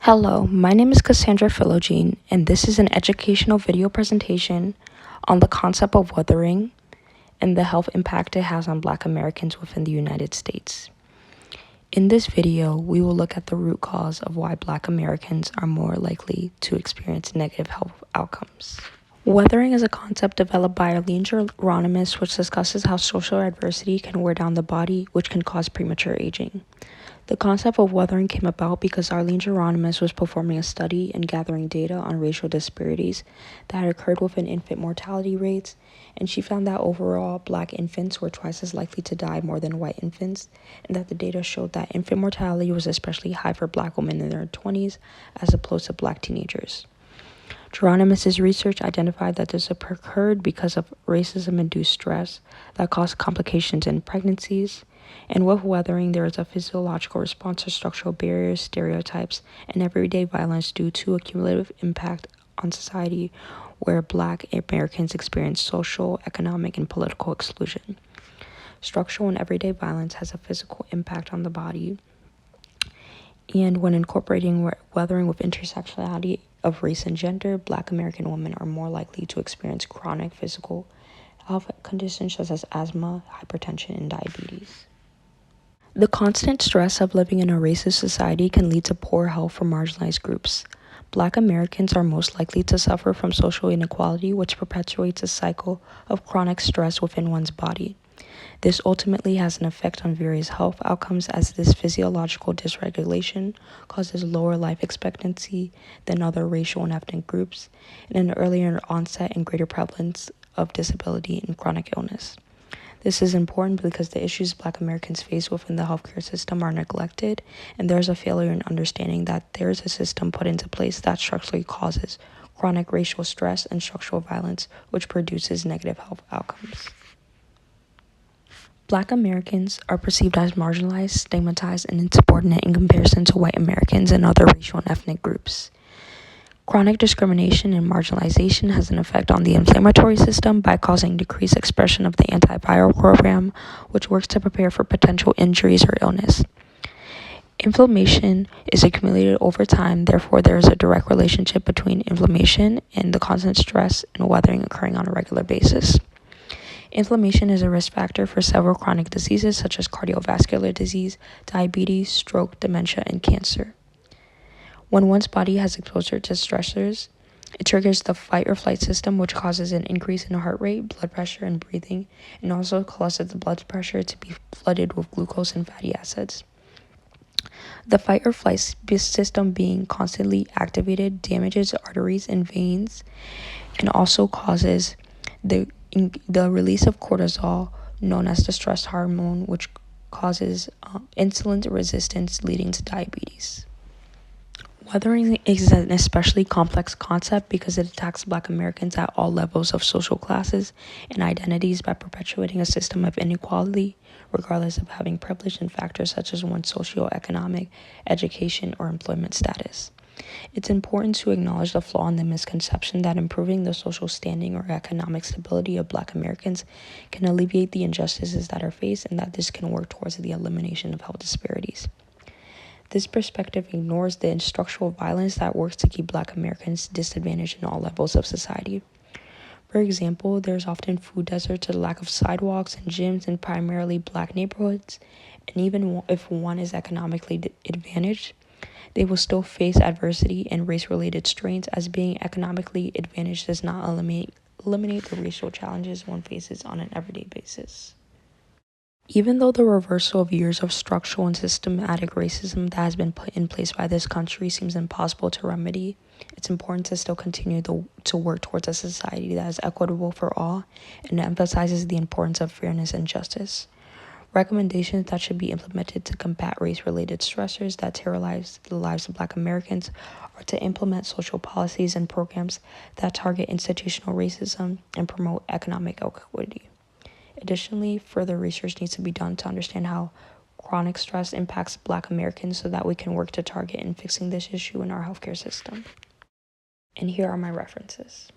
Hello, my name is Cassandra Philogene, and this is an educational video presentation on the concept of weathering and the health impact it has on Black Americans within the United States. In this video, we will look at the root cause of why Black Americans are more likely to experience negative health outcomes. Weathering is a concept developed by Arlene Geronimus, which discusses how social adversity can wear down the body, which can cause premature aging. The concept of weathering came about because Arlene Geronimus was performing a study and gathering data on racial disparities that had occurred within infant mortality rates, and she found that overall Black infants were twice as likely to die more than white infants, and that the data showed that infant mortality was especially high for Black women in their 20s as opposed to Black teenagers. Geronimus's research identified that this occurred because of racism-induced stress that caused complications in pregnancies. And with weathering, there is a physiological response to structural barriers, stereotypes, and everyday violence due to a cumulative impact on society where Black Americans experience social, economic, and political exclusion. Structural and everyday violence has a physical impact on the body, and when incorporating weathering with intersectionality of race and gender, Black American women are more likely to experience chronic physical health conditions such as asthma, hypertension, and diabetes. The constant stress of living in a racist society can lead to poor health for marginalized groups. Black Americans are most likely to suffer from social inequality, which perpetuates a cycle of chronic stress within one's body. This ultimately has an effect on various health outcomes, as this physiological dysregulation causes lower life expectancy than other racial and ethnic groups, and an earlier onset and greater prevalence of disability and chronic illness. This is important because the issues Black Americans face within the healthcare system are neglected, and there is a failure in understanding that there is a system put into place that structurally causes chronic racial stress and structural violence, which produces negative health outcomes. Black Americans are perceived as marginalized, stigmatized, and insubordinate in comparison to white Americans and other racial and ethnic groups. Chronic discrimination and marginalization has an effect on the inflammatory system by causing decreased expression of the antiviral program, which works to prepare for potential injuries or illness. Inflammation is accumulated over time, therefore there is a direct relationship between inflammation and the constant stress and weathering occurring on a regular basis. Inflammation is a risk factor for several chronic diseases such as cardiovascular disease, diabetes, stroke, dementia, and cancer. When one's body has exposure to stressors, it triggers the fight or flight system, which causes an increase in heart rate, blood pressure, and breathing, and also causes the blood pressure to be flooded with glucose and fatty acids. The fight or flight system being constantly activated damages arteries and veins, and also causes the release of cortisol, known as the stress hormone, which causes insulin resistance, leading to diabetes. Weathering is an especially complex concept because it attacks Black Americans at all levels of social classes and identities by perpetuating a system of inequality, regardless of having privilege in factors such as one's socioeconomic, education, or employment status. It's important to acknowledge the flaw in the misconception that improving the social standing or economic stability of Black Americans can alleviate the injustices that are faced, and that this can work towards the elimination of health disparities. This perspective ignores the structural violence that works to keep Black Americans disadvantaged in all levels of society. For example, there's often food deserts or lack of sidewalks and gyms in primarily Black neighborhoods, and even if one is economically advantaged, they will still face adversity and race-related strains, as being economically advantaged does not eliminate the racial challenges one faces on an everyday basis. Even though the reversal of years of structural and systematic racism that has been put in place by this country seems impossible to remedy, it's important to still continue to work towards a society that is equitable for all and emphasizes the importance of fairness and justice. Recommendations that should be implemented to combat race-related stressors that terrorize the lives of Black Americans are to implement social policies and programs that target institutional racism and promote economic equity. Additionally, further research needs to be done to understand how chronic stress impacts Black Americans so that we can work to target and fixing this issue in our healthcare system. And here are my references.